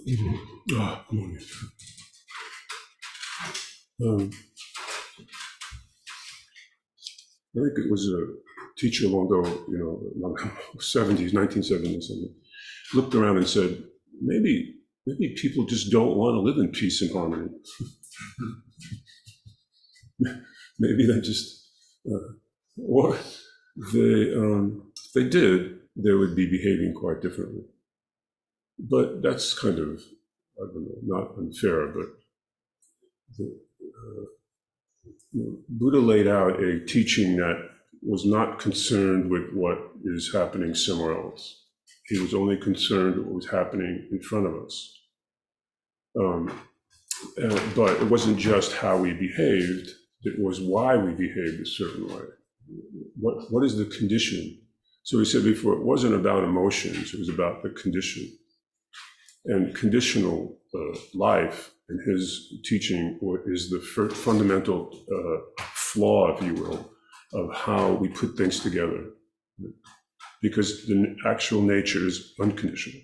Good morning. I think it was a teacher long ago, 70s, 1970s, something, looked around and said, maybe people just don't want to live in peace and harmony. Maybe they just, or if they did, they would be behaving quite differently. But that's kind of, I don't know, not unfair, but Buddha laid out a teaching that was not concerned with what is happening somewhere else. He was only concerned with what was happening in front of us. But it wasn't just how we behaved, it was why we behaved a certain way. What is the condition? So he said before, it wasn't about emotions, it was about the condition. And conditional life, in his teaching, is the fundamental flaw, if you will, of how we put things together. Because the actual nature is unconditional.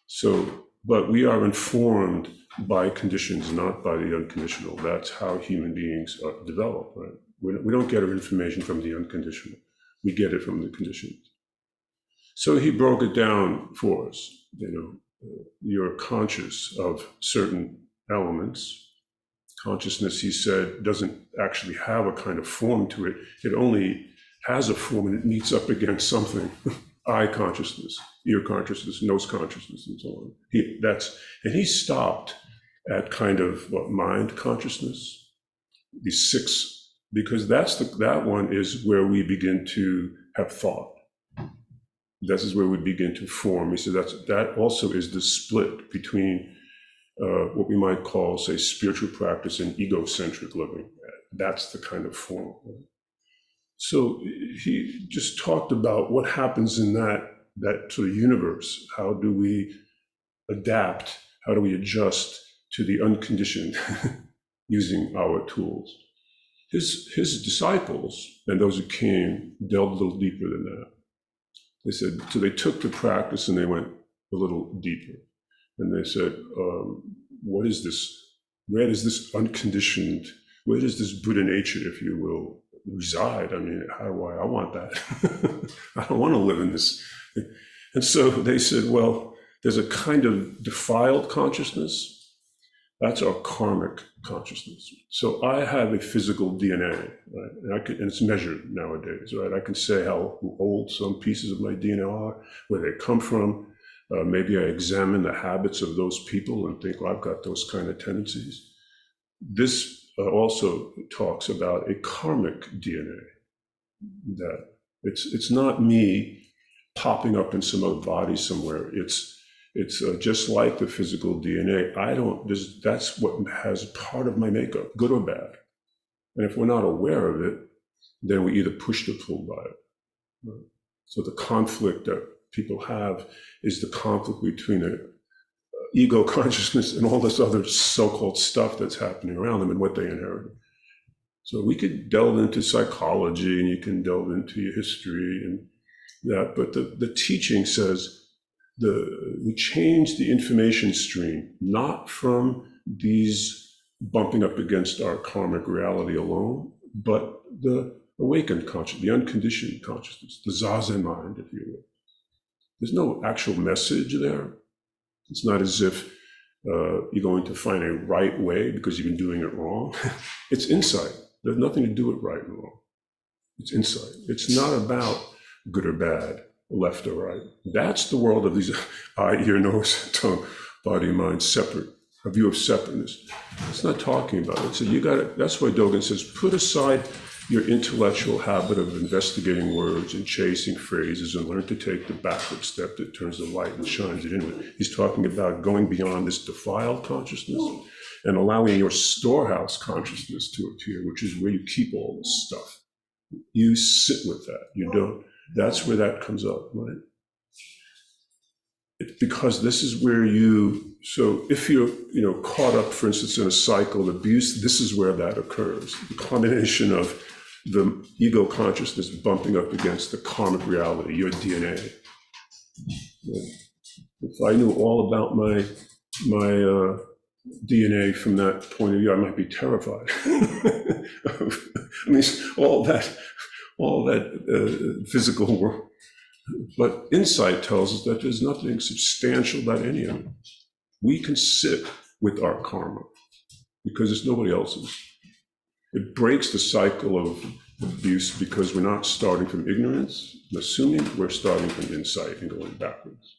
So, but we are informed by conditions, not by the unconditional. That's how human beings are developed, right? We don't get our information from the unconditional. We get it from the conditions. So he broke it down for us. You're conscious of certain elements. Consciousness, he said, doesn't actually have a kind of form to it. It only has a form and it meets up against something. Eye consciousness, ear consciousness, nose consciousness, and so on. He stopped at kind of mind consciousness, these six, because that one is where we begin to have thought. This is where we begin to form. He said that also is the split between what we might call, say, spiritual practice and egocentric living. That's the kind of form. So he just talked about what happens in that sort of universe. How do we adapt? How do we adjust to the unconditioned using our tools? His disciples, and those who came, delved a little deeper than that. They said, so they took the practice and they went a little deeper. And they said, what is this? Where does this unconditioned, where does this Buddha nature, if you will, reside? I mean, I want that. I don't want to live in this. And so they said, well, there's a kind of defiled consciousness. That's our karmic consciousness. So I have a physical DNA, right? And it's measured nowadays, right? I can say how old some pieces of my DNA are, where they come from. Maybe I examine the habits of those people and think, well, I've got those kind of tendencies. This also talks about a karmic DNA, that it's not me popping up in some other body somewhere. It's just like the physical DNA. That's what has part of my makeup, good or bad. And if we're not aware of it, then we either push or pull by it. Right? So the conflict that people have is the conflict between the ego consciousness and all this other so-called stuff that's happening around them and what they inherited. So we could delve into psychology and you can delve into your history and that, but the teaching says we change the information stream, not from these bumping up against our karmic reality alone, but the awakened consciousness, the unconditioned consciousness, the zazen mind, if you will. There's no actual message there. It's not as if you're going to find a right way because you've been doing it wrong. It's insight. There's nothing to do with right and wrong. It's insight. It's not about good or bad, left or right. That's the world of these eye, ear, nose, tongue, body, mind, separate, a view of separateness. It's not talking about it. So that's why Dogen says, put aside your intellectual habit of investigating words and chasing phrases and learn to take the backward step that turns the light and shines it inward. He's talking about going beyond this defiled consciousness and allowing your storehouse consciousness to appear, which is where you keep all this stuff. You sit with that. You don't. That's where that comes up, right? Because this is where so if you're caught up, for instance, in a cycle of abuse, this is where that occurs. The combination of the ego consciousness bumping up against the karmic reality, your DNA. If I knew all about my DNA from that point of view, I might be terrified. I mean, all that physical work. But insight tells us that there's nothing substantial about any of it. We can sit with our karma because it's nobody else's. It breaks the cycle of abuse because we're not starting from ignorance, assuming we're starting from insight and going backwards.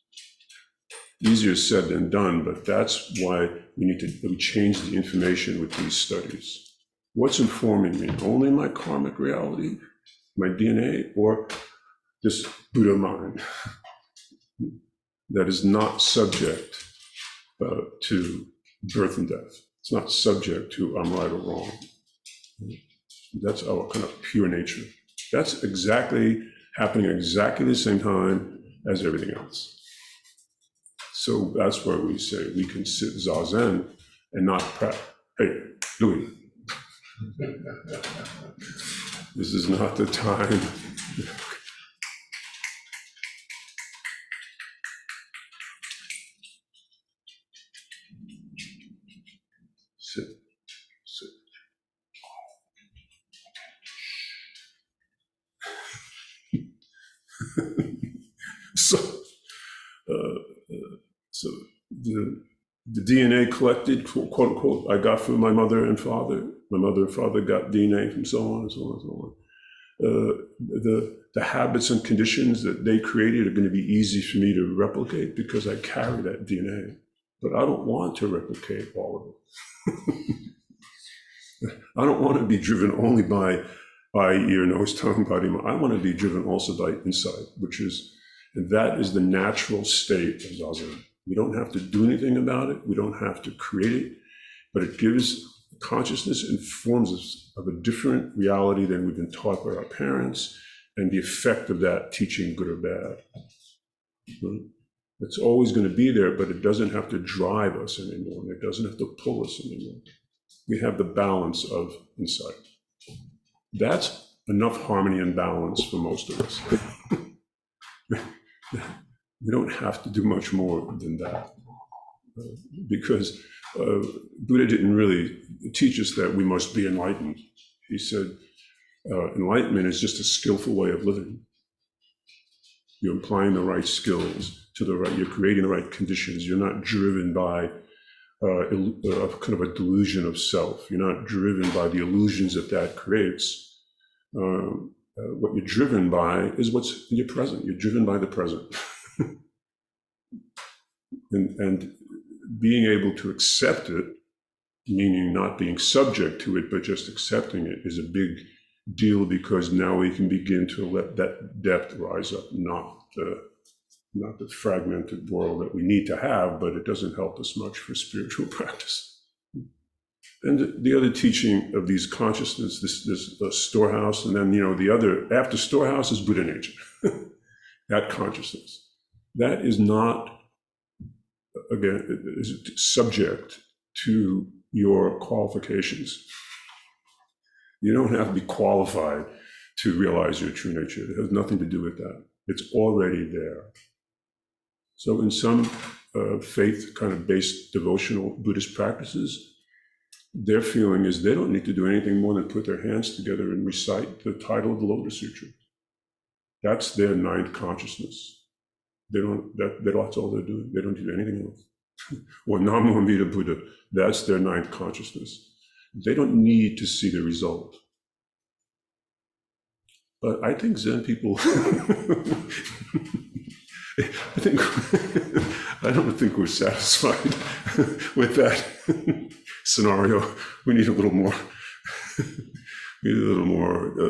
Easier said than done, but that's why we change the information with these studies. What's informing me? Only my karmic reality, my DNA, or this Buddha mind that is not subject to birth and death. It's not subject to I'm right or wrong. That's our kind of pure nature. That's exactly happening at exactly the same time as everything else. So that's where we say we can sit zazen and not prep. Hey, Louis, this is not the time. Sit, sit. So the DNA collected, quote unquote, I got from my mother and father. My mother and father got DNA from so on and so on and so on. The habits and conditions that they created are going to be easy for me to replicate because I carry that DNA. But I don't want to replicate all of it. I don't want to be driven only by eye, ear, nose, tongue, body. I want to be driven also by insight, and that is the natural state of zazen. We don't have to do anything about it. We don't have to create it, but it gives consciousness, informs us of a different reality than we've been taught by our parents, and the effect of that teaching, good or bad. It's always going to be there, but it doesn't have to drive us anymore. It doesn't have to pull us anymore. We have the balance of insight. That's enough harmony and balance for most of us. We don't have to do much more than that, because Buddha didn't really teach us that we must be enlightened. He said enlightenment is just a skillful way of living. You're applying the right skills to the right, you're creating the right conditions. You're not driven by kind of a delusion of self. You're not driven by the illusions that creates. What you're driven by is what's in your present. You're driven by the present. and being able to accept it, meaning not being subject to it, but just accepting it, is a big deal, because now we can begin to let that depth rise up, not the fragmented world that we need to have, but it doesn't help us much for spiritual practice. And the other teaching of these consciousness, this storehouse, and then, the other, after storehouse is Buddha nature, that consciousness. That is not, again, is subject to your qualifications. You don't have to be qualified to realize your true nature. It has nothing to do with that. It's already there. So in some faith kind of based devotional Buddhist practices, their feeling is they don't need to do anything more than put their hands together and recite the title of the Lotus Sutra. That's their ninth consciousness. That's all they're doing. They don't do anything else. Or Namo Amida Buddha, that's their ninth consciousness. They don't need to see the result. But I think Zen people, I don't think we're satisfied with that scenario. We need a little more.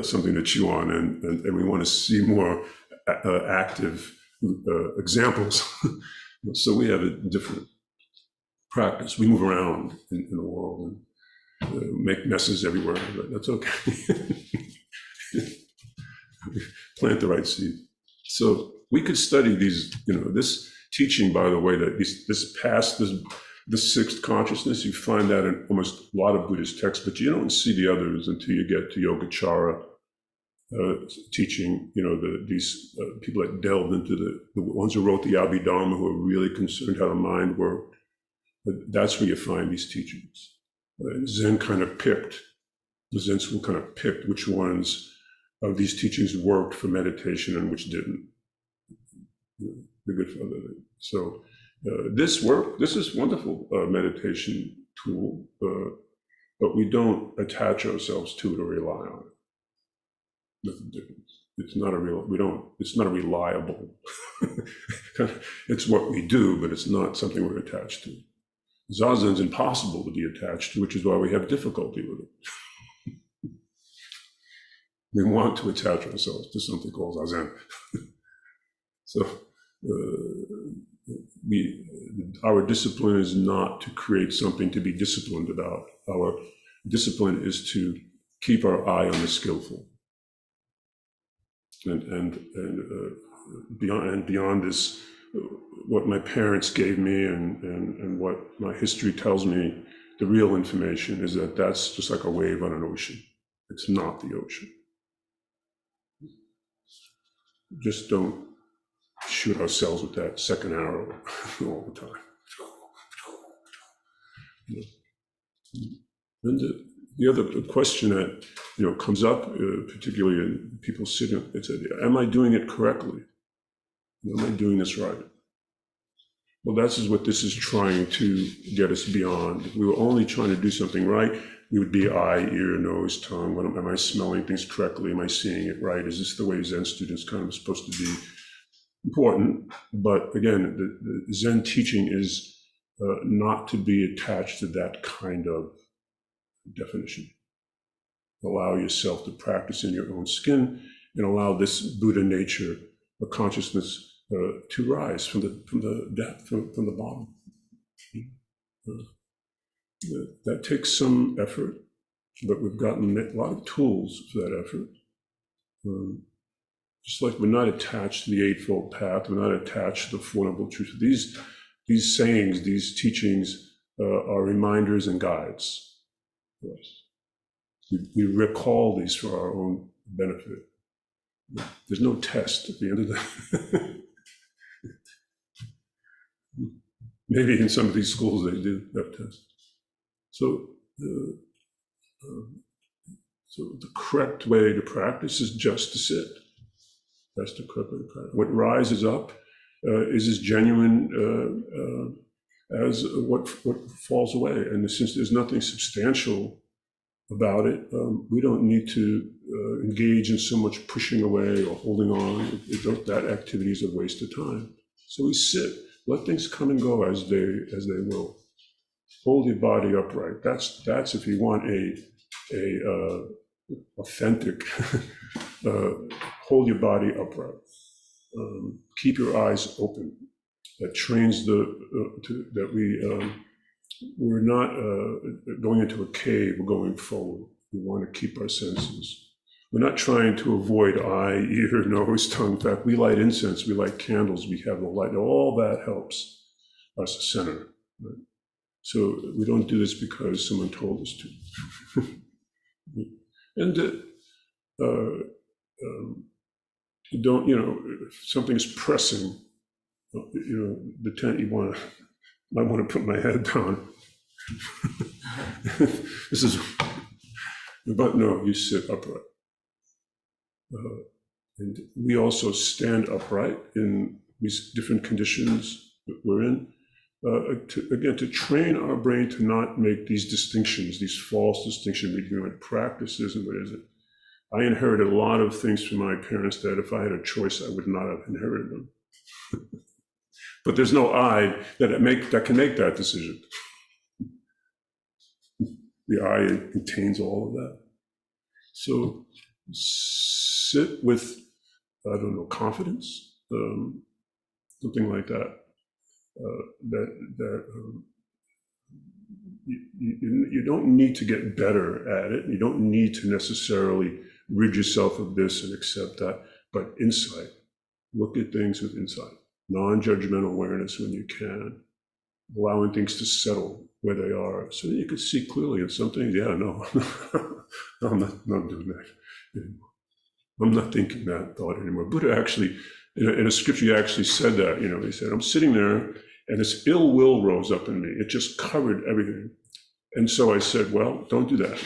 Something to chew on, and we want to see more active examples. So we have a different practice. We move around in the world and make messes everywhere, but that's okay. Plant the right seed. So we could study these, this teaching, by the way, that this sixth consciousness, you find that in almost a lot of Buddhist texts, but you don't see the others until you get to Yogacara teaching, these people that delved into the ones who wrote the Abhidharma, who are really concerned how the mind worked. That's where you find these teachings. Zen kind of picked, the Zen school kind of picked which ones of these teachings worked for meditation and which didn't. The good for other. So this is wonderful meditation tool, but we don't attach ourselves to it or rely on it. That's the difference. It's not a reliable. It's what we do, but it's not something we're attached to. Zazen's impossible to be attached to, which is why we have difficulty with it. We want to attach ourselves to something called Zazen. So our discipline is not to create something to be disciplined about. Our discipline is to keep our eye on the skillful. And beyond this, what my parents gave me and what my history tells me, the real information is that that's just like a wave on an ocean. It's not the ocean. Just don't shoot ourselves with that second arrow all the time. And the other question that comes up, particularly in people sitting, it's, am I doing it correctly? Am I doing this right? Well, that's what this is trying to get us beyond. If we were only trying to do something right, we would be eye, ear, nose, tongue. Am I smelling things correctly? Am I seeing it right? Is this the way Zen students kind of supposed to be? Important, but again, the Zen teaching is not to be attached to that kind of definition. Allow yourself to practice in your own skin and allow this Buddha nature of consciousness to rise from the depth, from the bottom. That takes some effort, but we've gotten a lot of tools for that effort. Just like we're not attached to the Eightfold Path, we're not attached to the Four Noble Truths. These sayings, these teachings are reminders and guides for us. We recall these for our own benefit. There's no test at the end of the. Maybe in some of these schools they do have tests. So the correct way to practice is just to sit. That's the correct way to practice. What rises up is as genuine as what falls away. And since there's nothing substantial about it, we don't need to engage in so much pushing away or holding on. That activity is a waste of time. So we sit, let things come and go as they will. Hold your body upright. That's if you want a authentic. Hold your body upright. Keep your eyes open. That trains we're not going into a cave. We're going forward. We want to keep our senses. We're not trying to avoid eye, ear, nose, tongue. In fact, we light incense. We light candles. We have the light. All that helps us center. Right? So we don't do this because someone told us to. And you don't, if something's pressing, the tent, might want to put my head down. But no, you sit upright. And we also stand upright in these different conditions that we're in, to train our brain to not make these distinctions, these false distinctions between practices and what is it. I inherited a lot of things from my parents that if I had a choice, I would not have inherited them. But there's no I that can make that decision. The I contains all of that. So sit with, confidence, something like that. You don't need to get better at it. You don't need to necessarily rid yourself of this and accept that, but insight. Look at things with insight. Non-judgmental awareness when you can, allowing things to settle where they are so that you can see clearly. And some things, no, I'm not doing that anymore. I'm not thinking that thought anymore. Buddha actually, in a scripture, he actually said that, he said, I'm sitting there and this ill will rose up in me. It just covered everything. And so I said, well, don't do that.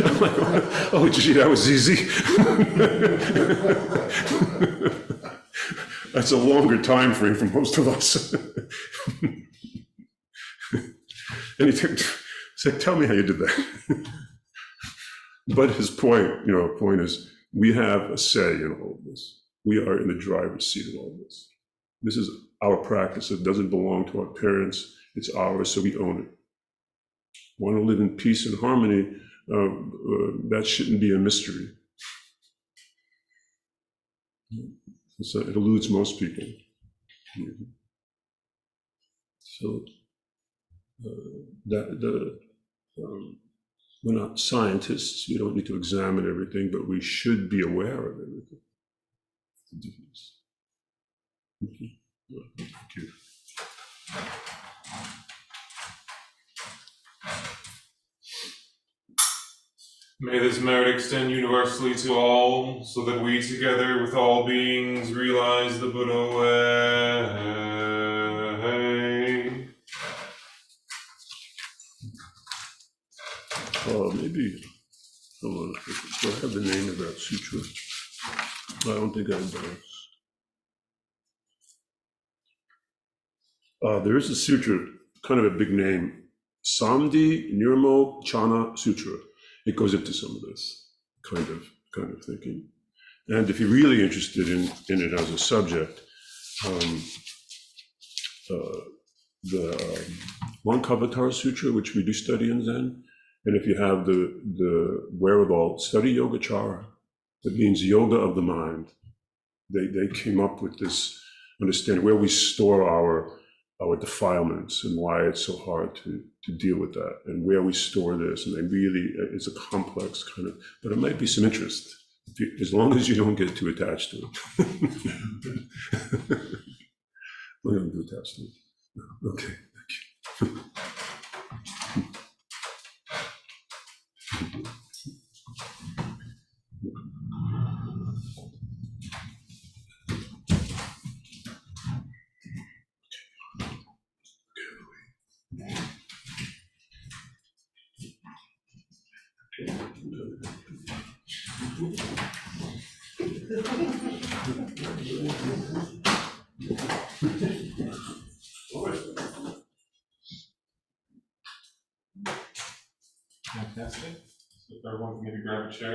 I'm like, oh, gee, that was easy. That's a longer time frame for most of us. And he said, tell me how you did that. But his point is, we have a say in all of this. We are in the driver's seat of all of this. This is our practice. It doesn't belong to our parents. It's ours, so we own it. Want to live in peace and harmony, that shouldn't be a mystery. So it eludes most people. So we're not scientists. We don't need to examine everything, but we should be aware of everything. Okay. Thank you. May this merit extend universally to all, so that we together with all beings realize the Buddha way. Maybe, hold on, do I have the name of that sutra? I don't think I do. There is a sutra, kind of a big name, Samdhi Nirmo Chana Sutra. It goes into some of this kind of thinking. And if you're really interested in it as a subject, the Lankavatara Sutra, which we do study in Zen, and if you have the wherewithal, study Yogacara. That means yoga of the mind. They came up with this understanding where we store our defilements and why it's so hard to deal with that, and where we store this. And it's a complex kind of, but it might be some interest, as long as you don't get too attached to it. We're going to do attached to it. Okay, thank you. Fantastic. So if everyone can maybe grab a chair.